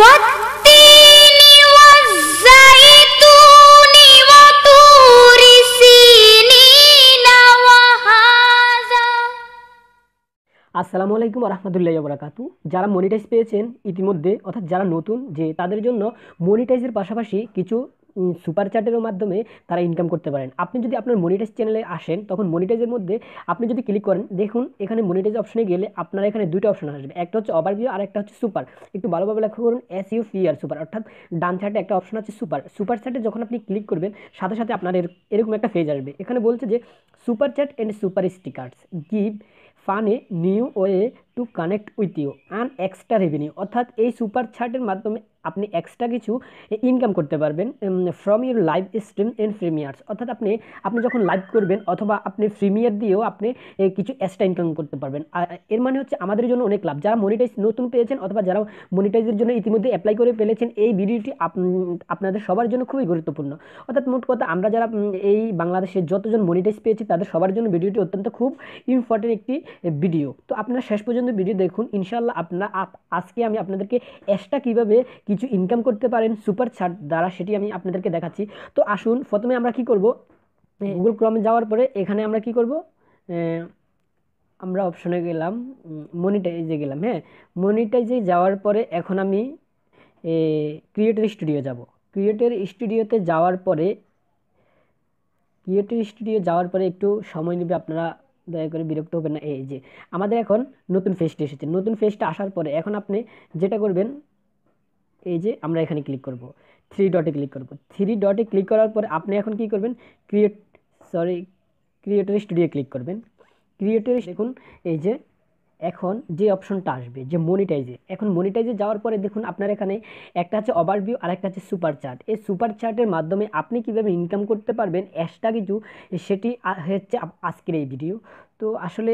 والتين والزيتون وطور سينين وهذا। আসসালামু আলাইকুম রহমতুল্লাহি ওয়া বারাকাতু। যারা মনিটাইজ পেয়েছেন ইতিমধ্যে অর্থাৎ যারা নতুন যে তাদের জন্য মনিটাইজের পাশাপাশি কিছু সুপার চ্যাটের মাধ্যমে তারা ইনকাম করতে পারেন। আপনি যদি আপনার মনিটাইজ চ্যানেলে আসেন তখন মনিটাইজের মধ্যে আপনি যদি ক্লিক করেন, দেখুন এখানে মনিটাইজ অপশনে গেলে আপনার এখানে দুইটা অপশন আসবে, একটা হচ্ছে ওভারভিউ আর একটা হচ্ছে সুপার। একটু ভালোভাবে লক্ষ্য করুন, SUPR সুপার, অর্থাৎ ডান সাইডে একটা অপশন আছে সুপার। সুপার চ্যাটে যখন আপনি ক্লিক করবেন সাথে সাথে আপনার এরকম একটা পেজ আসবে। এখানে বলছে যে super chat and super stickers give fans a new way to connect with you and extra revenue, অর্থাৎ এই সুপার চ্যাটের মাধ্যমে আপনি এক্সট্রা কিছু ইনকাম করতে পারবেন from your live stream and premieres, অর্থাৎ আপনি যখন লাইভ করবেন অথবা আপনি প্রিমিয়ার দিয়েও আপনি কিছু এক্সট্রা ইনকাম করতে পারবেন। আর এর মানে হচ্ছে আমাদের জন্য অনেক লাভ। যারা মনিটাইজ নতুন পেয়েছেন অথবা যারা মনিটাইজের জন্য ইতিমধ্যে অ্যাপ্লাই করে ফেলেছেন, এই ভিডিওটি আপনাদের সবার জন্য খুবই গুরুত্বপূর্ণ। অর্থাৎ মোট কথা আমরা যারা এই বাংলাদেশের যতজন মনিটাইজ পেয়েছি তাদের সবার জন্য ভিডিওটি অত্যন্ত খুব ইম্পর্টেন্ট একটি ভিডিও। তো আপনারা শেষ পর্যন্ত ভিডিও দেখুন, ইনশাআল্লাহ আজকে আমি আপনাদেরকে এক্সট্রা কীভাবে কিছু ইনকাম করতে পারেন সুপার চ্যাট দ্বারা সেটি আমি আপনাদেরকে দেখাচ্ছি। তো আসুন প্রথমে আমরা কি করব, গুগল ক্রমে যাওয়ার পরে এখানে আমরা কি করব, আমরা অপশনে গেলাম, মনিটাইজে গেলাম। হ্যাঁ, মনিটাইজে যাওয়ার পরে এখন আমি ক্রিয়েটর স্টুডিও যাব। ক্রিয়েটর স্টুডিওতে যাওয়ার পরে একটু সময় নেবে, আপনারা দয়া করে বিরক্ত হবেন না। এই যে আমাদের এখন নতুন পেজটি এসেছে। নতুন পেজটা আসার পরে এখন আপনি যেটা করবেন, এই যে আমরা এখানে ক্লিক করব, থ্রি ডটে ক্লিক করব। থ্রি ডটে ক্লিক করার পরে আপনি এখন কি করবেন, ক্রিয়েটর স্টুডিও ক্লিক করবেন। ক্রিয়েটর দেখুন এই যে এখন যে অপশনটা আসবে যে মনিটাইজে, এখন মনিটাইজে যাওয়ার পরে দেখুন আপনার এখানে একটা আছে ওভারভিউ আর একটা আছে সুপার চ্যাট। এই সুপার চ্যাটের মাধ্যমে আপনি কীভাবে ইনকাম করতে পারবেন এক্সট্রা কিছু, সেটি হচ্ছে আজকের এই ভিডিও। তো আসলে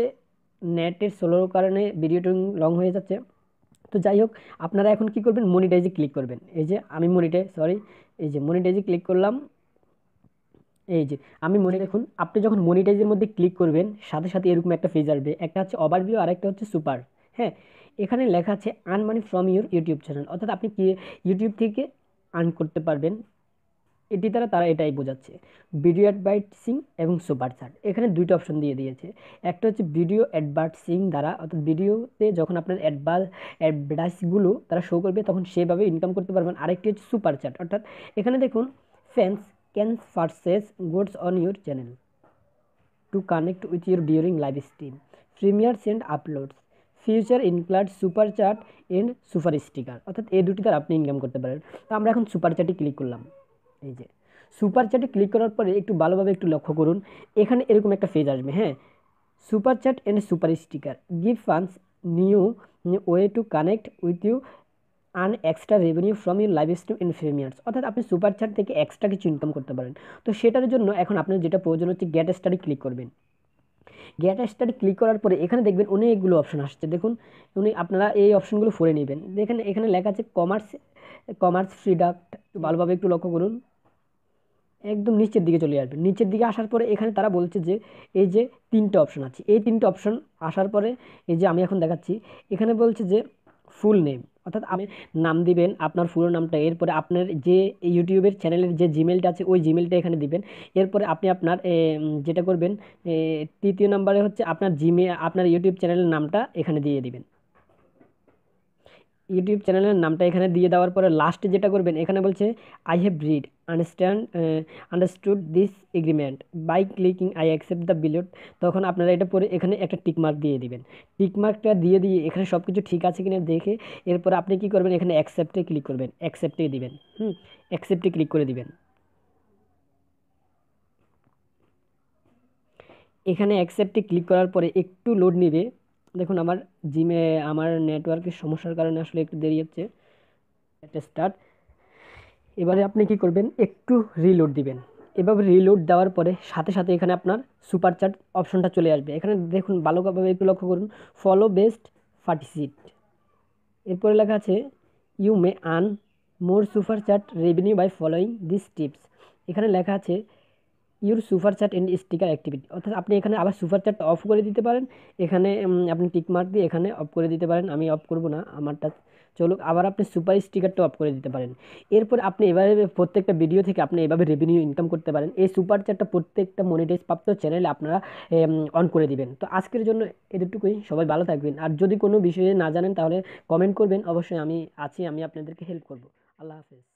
নেটের স্লোর কারণে ভিডিওটা লং হয়ে যাচ্ছে। তো যাই হোক, আপনারা এখন কি করবেন, মনিটাইজে ক্লিক করবেন। এই যে আমি এই যে মনিটাইজে ক্লিক করলাম। এই যে আমি দেখুন আপনি যখন মনিটাইজের মধ্যে ক্লিক করবেন সাথে সাথে এরকম একটা পেজ আসবে, একটা হচ্ছে ওভারভিউ আর একটা হচ্ছে সুপার। হ্যাঁ, এখানে লেখা আছে earn money from your YouTube channel, অর্থাৎ আপনি কি ইউটিউব থেকে আর্ন করতে পারবেন। এটি দ্বারা তারা এটাই বোঝাচ্ছে। ভিডিও অ্যাডভার্টাইজিং এবং সুপার চ্যাট, এখানে দুইটা অপশন দিয়ে দিয়েছে। একটা হচ্ছে ভিডিও অ্যাডভার্টাইজিং দ্বারা, অর্থাৎ ভিডিওতে যখন আপনার অ্যাডভার্টাইজগুলো তারা শো করবে তখন সেভাবে ইনকাম করতে পারবেন। আরেকটি হচ্ছে সুপার চ্যাট, অর্থাৎ এখানে দেখুন fans can purchase goods on your channel to connect with you during live stream, premieres and uploads. Features include super chat and super sticker, অর্থাৎ এই দুটি দ্বারা আপনি ইনকাম করতে পারেন। তো আমরা এখন সুপার চ্যাটে ক্লিক করলাম। এই যে সুপার চ্যাটে ক্লিক করার পরে একটু ভালোভাবে একটু লক্ষ্য করুন, এখানে এরকম একটা পেজ আসবে। হ্যাঁ, super chat and super sticker give fans new way to connect with you earn extra revenue from your live stream in premieres, অর্থাৎ আপনি সুপার চ্যাট থেকে এক্সট্রা কিছু ইনকাম করতে পারেন। তো সেটার জন্য এখন আপনার যেটা প্রয়োজন হচ্ছে গেট স্টাডি ক্লিক করবেন। গেট স্টাডি ক্লিক করার পরে এখানে দেখবেন অনেকগুলো অপশন আসছে। দেখুন আপনারা এই অপশনগুলো পড়ে নেবেন। দেখেন এখানে লেখা আছে কমার্স প্রোডাক্ট, ভালোভাবে একটু লক্ষ্য করুন, একদম নিচের দিকে চলে আসবে। নিচের দিকে আসার পরে এখানে তারা বলছে যে এই যে তিনটে অপশন আছে, এই তিনটে অপশন আসার পরে এই যে আমি এখন দেখাচ্ছি, এখানে বলছে যে ফুল নেম, অর্থাৎ আপনি নাম দিবেন আপনার পুরো নামটা, এরপরে আপনার যে ইউটিউবের চ্যানেলের যে জিমেলটা আছে ওই জিমেলটা এখানে দিবেন। এরপরে আপনি আপনার যেটা করবেন, তৃতীয় নাম্বারে হচ্ছে আপনার ইউটিউব চ্যানেলের নামটা এখানে দিয়ে দিবেন। ইউটিউব চ্যানেলের নামটা এখানে দিয়ে দেওয়ার পরে লাস্টে যেটা করবেন, এখানে বলছে I have understood this agreement by clicking I accept the below. তখন আপনারা এটা পরে এখানে একটা টিকমার্ক দিয়ে দিবেন। টিকমার্কটা দিয়ে এখানে সব কিছু ঠিক আছে কিনা দেখে এরপর আপনি কি করবেন, এখানে অ্যাকসেপ্টে ক্লিক করবেন, অ্যাকসেপ্টে দিবেন। অ্যাকসেপ্টে ক্লিক করে দিবেন। এখানে অ্যাকসেপ্টে ক্লিক করার পরে একটু লোড নেবে। দেখুন আমার নেটওয়ার্কের সমস্যার কারণে আসলে একটু দেরি হচ্ছে। এটা স্টার্ট। এবারে আপনি কি করবেন, একটু রিলোড দিবেন। এভাবে রিলোড দেওয়ার পরে সাথে সাথে এখানে আপনার সুপার চ্যাট অপশনটা চলে আসবে। এখানে দেখুন ভালোভাবে একটু লক্ষ্য করুন, ফলো বেস্ট পার্টিসিপেট, এরপরে লেখা আছে you may earn more super chat revenue by following this tips. এখানে লেখা আছে your super chat and sticker activity, অর্থাৎ আপনি এখানে আবার সুপার চ্যাটটা অফ করে দিতে পারেন। এখানে আপনি টিক মার্ক দিয়ে এখানে অফ করে দিতে পারেন, আমি অফ করব না, আমারটা চলুক। আবার আপনি সুপার স্টিকারটা অফ করে দিতে পারেন। এরপর আপনি এভাবে প্রত্যেকটা ভিডিও থেকে আপনি এভাবে রেভিনিউ ইনকাম করতে পারেন। এই সুপার চ্যাটটা প্রত্যেকটা মনিটাইজ প্রাপ্ত চ্যানেলে আপনারা অন করে দিবেন। তো আজকের জন্য এতটুকুই, সবাই ভালো থাকবেন। আর যদি কোনো বিষয়ে না জানেন তাহলে কমেন্ট করবেন, অবশ্যই আমি আছি, আমি আপনাদেরকে হেল্প করব। আল্লাহ হাফেজ।